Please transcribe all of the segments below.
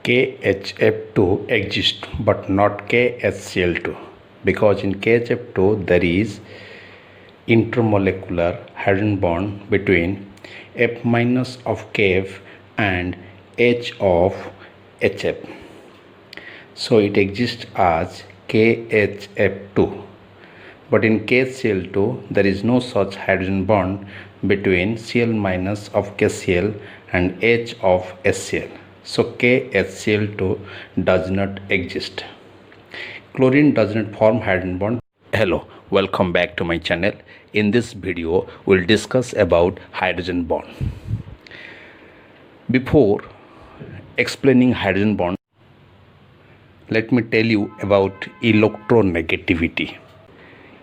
KHF2 exists but not KHCl2 because in KHF2 there is intermolecular hydrogen bond between F minus of KF and H of HF. So it exists as KHF2. But in KCl2 there is no such hydrogen bond between Cl minus of KCl and H of HCl. So KHCl2 does not exist. Chlorine does not form hydrogen bond. Hello, welcome back to my channel. In this video we'll discuss about hydrogen bond. Before explaining hydrogen bond, let me tell you about electronegativity.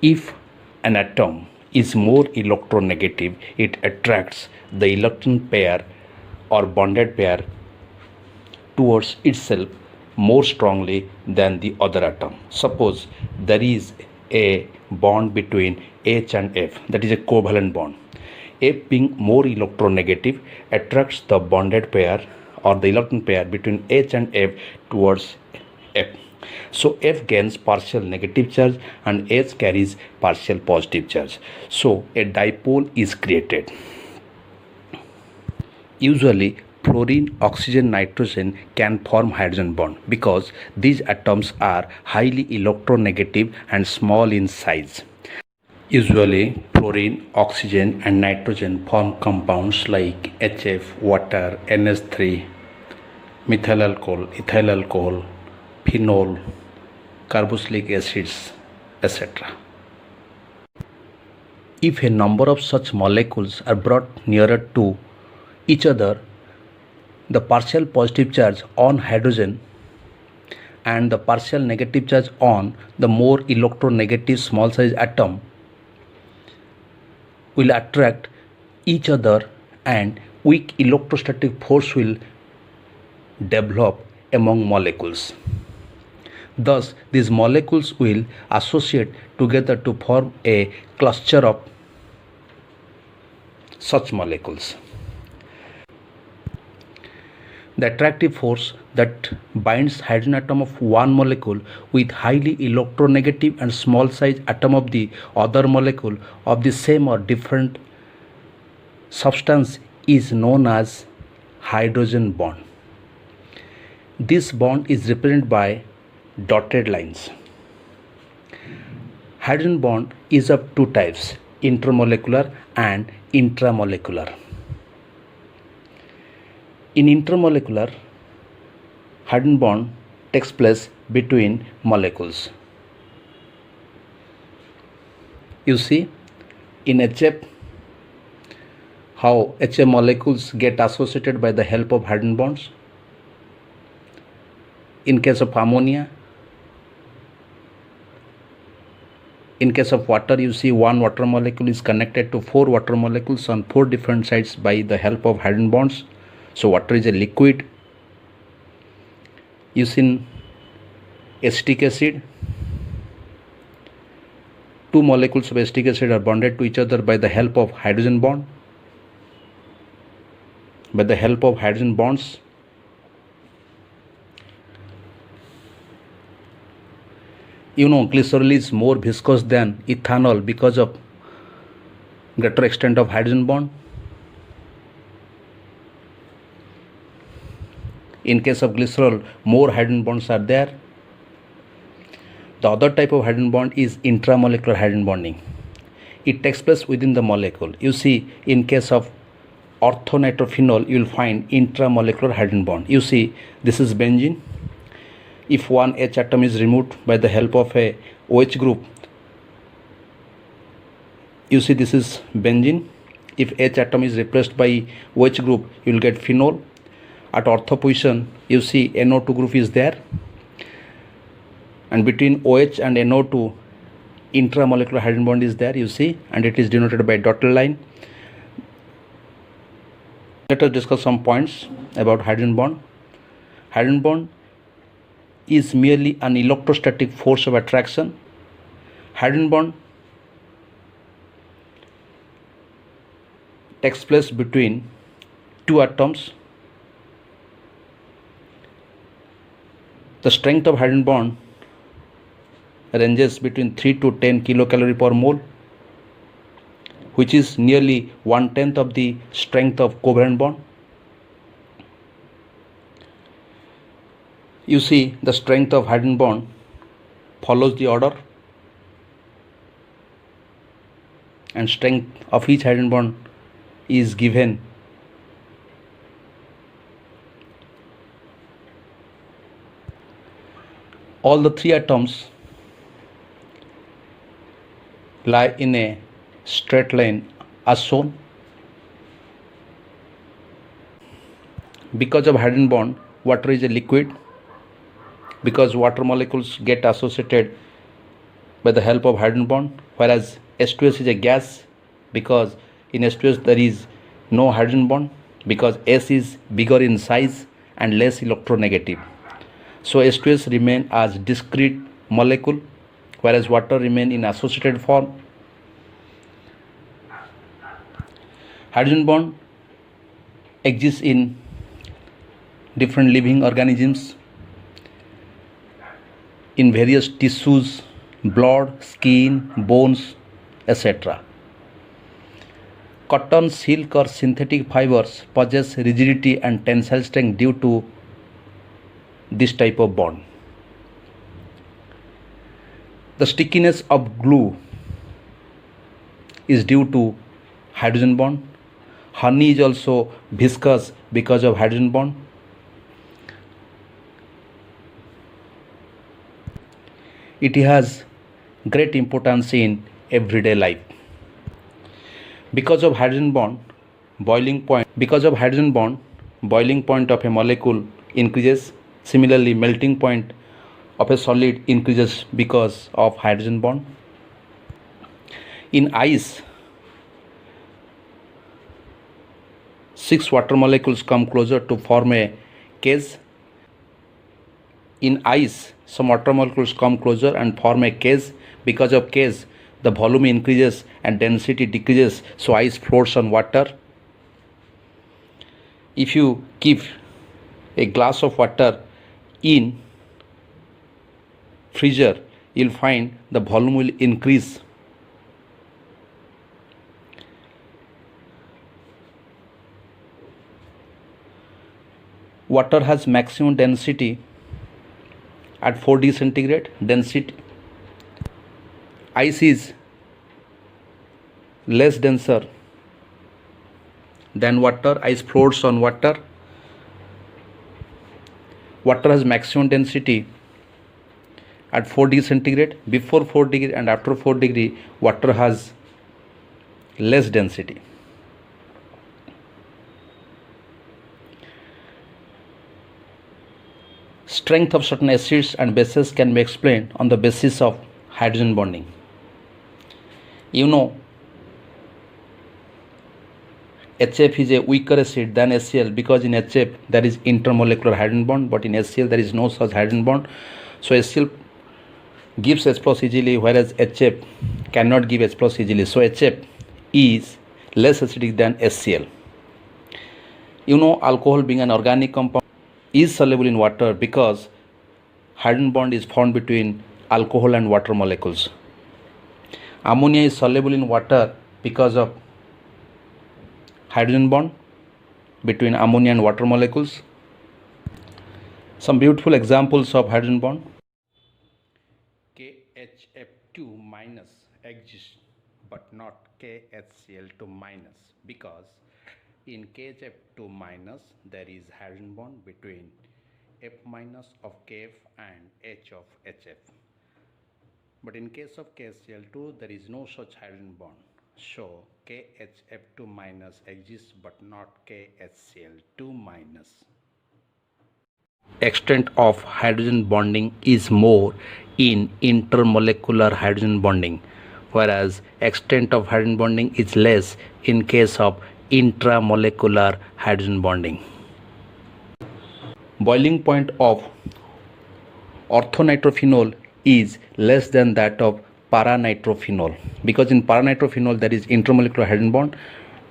If an atom is more electronegative, it attracts the electron pair or bonded pair towards itself more strongly than the other atom. Suppose there is a bond between H and F, that is a covalent bond. F being more electronegative attracts the bonded pair or the electron pair between H and F towards F. So F gains partial negative charge and H carries partial positive charge. So a dipole is created. Usually fluorine, oxygen, nitrogen can form hydrogen bond because these atoms are highly electronegative and small in size. Usually fluorine, oxygen and nitrogen form compounds like HF, water, NH3, methyl alcohol, ethyl alcohol, phenol, carboxylic acids, etc. If a number of such molecules are brought nearer to each other, the partial positive charge on hydrogen and the partial negative charge on the more electronegative small size atom will attract each other and weak electrostatic force will develop among molecules. Thus, these molecules will associate together to form a cluster of such molecules. The attractive force that binds hydrogen atom of one molecule with highly electronegative and small size atom of the other molecule of the same or different substance is known as hydrogen bond. This bond is represented by dotted lines. Hydrogen bond is of two types, intermolecular and intramolecular. In intermolecular, hydrogen bond takes place between molecules. You see in HF how HF molecules get associated by the help of hydrogen bonds. In case of ammonia, in case of water, you see one water molecule is connected to four water molecules on four different sides by the help of hydrogen bonds. So water is a liquid. You see in acetic acid, two molecules of acetic acid are bonded to each other by the help of hydrogen bond. By the help of hydrogen bonds, you know, glycerol is more viscous than ethanol because of greater extent of hydrogen bond. In case of glycerol, more hydrogen bonds are there. The other type of hydrogen bond is intramolecular hydrogen bonding. It takes place within the molecule. You see, in case of orthonitrophenol, you will find intramolecular hydrogen bond. You see, this is benzene. If one H atom is removed by the help of a OH group, you see this is benzene. If H atom is replaced by OH group, you will get phenol. At ortho position, you see NO2 group is there, and between OH and NO2 intramolecular hydrogen bond is there, you see, and it is denoted by dotted line. Let us discuss some points about hydrogen bond. Hydrogen bond is merely an electrostatic force of attraction. Hydrogen bond takes place between two atoms The strength of hydrogen bond ranges between 3 to 10 kilocalorie per mole, which is nearly 1/10 of the strength of covalent bond. You see, the strength of hydrogen bond follows the order, and strength of each hydrogen bond is given all the three atoms lie in a straight line as shown. Because of hydrogen bond, water is a liquid, because water molecules get associated by the help of hydrogen bond, whereas H2S is a gas, because in H2S there is no hydrogen bond, because S is bigger in size and less electronegative. So H2S remain as discrete molecule, whereas water remain in associated form. Hydrogen bond exists in different living organisms, in various tissues, blood, skin, bones, etc. Cotton, silk or synthetic fibers possess rigidity and tensile strength due to this type of bond. The stickiness of glue is due to hydrogen bond. Honey is also viscous because of hydrogen bond. It has great importance in everyday life. Because of hydrogen bond, boiling point of a molecule increases. Similarly, melting point of a solid increases because of hydrogen bond. In ice, 6 water molecules come closer to form a case. In ice, some water molecules come closer and form a case. Because of case, the volume increases and density decreases, so ice floats on water. If you keep a glass of water in freezer, you'll find the volume will increase. Water has maximum density at 4 degrees centigrade. Ice is less denser than water. Ice floats on water. Water has maximum density at 4 degrees centigrade. Before 4 degree and after 4 degree, water has less density. Strength of certain acids and bases can be explained on the basis of hydrogen bonding. You know, HF is a weaker acid than HCl because in HF there is intermolecular hydrogen bond, but in HCl there is no such hydrogen bond. So HCl gives H plus easily, whereas HF cannot give H plus easily. So HF is less acidic than HCl. You know, alcohol being an organic compound is soluble in water because hydrogen bond is found between alcohol and water molecules. Ammonia is soluble in water because of hydrogen bond between ammonia and water molecules. Some beautiful examples of hydrogen bond. KHF2 minus exists but not KHCl2 minus, because in KHF2 minus there is hydrogen bond between F minus of KF and H of HF. But in case of KHCl2 there is no such hydrogen bond. So KHF2 minus exists but not KHCl2 minus. Extent of hydrogen bonding is more in intermolecular hydrogen bonding, whereas extent of hydrogen bonding is less in case of intramolecular hydrogen bonding. Boiling point of orthonitrophenol is less than that of paranitrophenol, because in paranitrophenol there is intermolecular hydrogen bond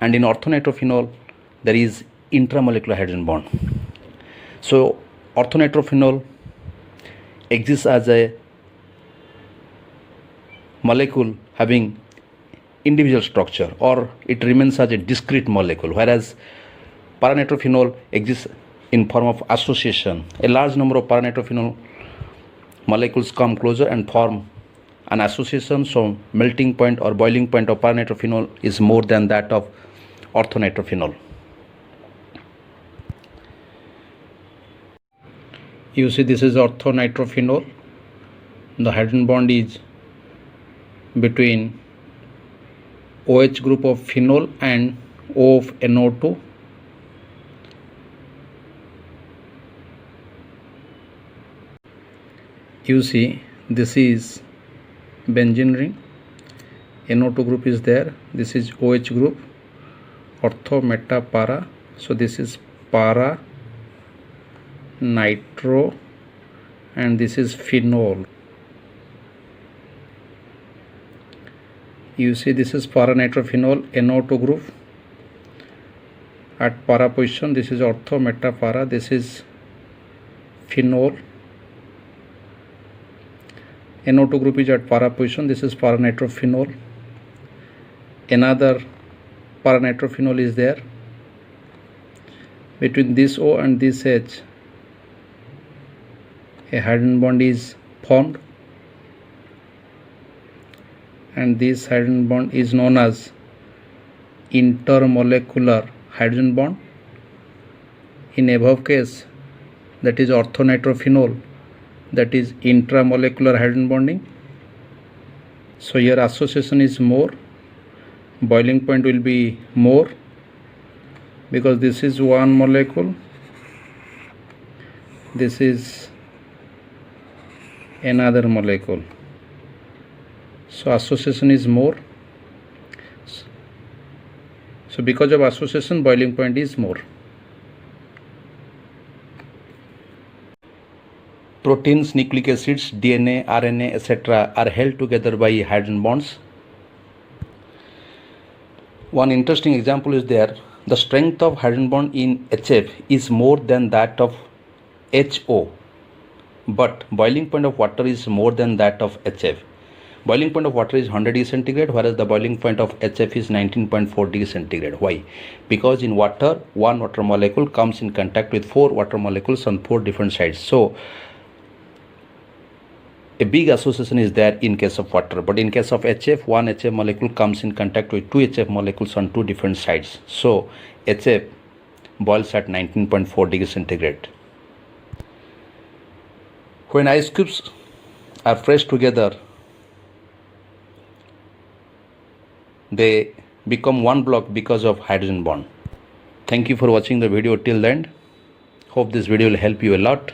and in orthonitrophenol there is intramolecular hydrogen bond. So orthonitrophenol exists as a molecule having individual structure, or it remains as a discrete molecule, whereas para-nitrophenol exists in form of association. A large number of para-nitrophenol molecules come closer and form an association, so melting point or boiling point of para-nitrophenol is more than that of orthonitrophenol. You see, this is orthonitrophenol. The hydrogen bond is between OH group of phenol and O of NO2. You see, this is benzene ring, NO2 group is there, this is OH group, ortho, meta, para, so this is para, nitro, and this is phenol. You see, this is para-nitrophenol, NO2 group at para position, this is ortho, meta, para, this is phenol. NO2 group is at para position, this is para-nitrophenol. Another para-nitrophenol is there. Between this O and this H, a hydrogen bond is formed, and this hydrogen bond is known as intermolecular hydrogen bond. In above case, that is orthonitrophenol, that is intramolecular hydrogen bonding. So here association is more, boiling point will be more, because this is one molecule, this is another molecule, so association is more. So because of association, boiling point is more. Proteins, nucleic acids, DNA, RNA, etc. are held together by hydrogen bonds. One interesting example is there. The strength of hydrogen bond in HF is more than that of HO, but boiling point of water is more than that of HF. Boiling point of water is 100 degrees centigrade, whereas the boiling point of HF is 19.4 degrees centigrade. Why? Because in water, one water molecule comes in contact with 4 water molecules on 4 different sides. So a big association is there in case of water, but in case of HF, one HF molecule comes in contact with 2 HF molecules on 2 different sides. So HF boils at 19.4 degrees centigrade. When ice cubes are pressed together, they become one block because of hydrogen bond. Thank you for watching the video till the end. Hope this video will help you a lot.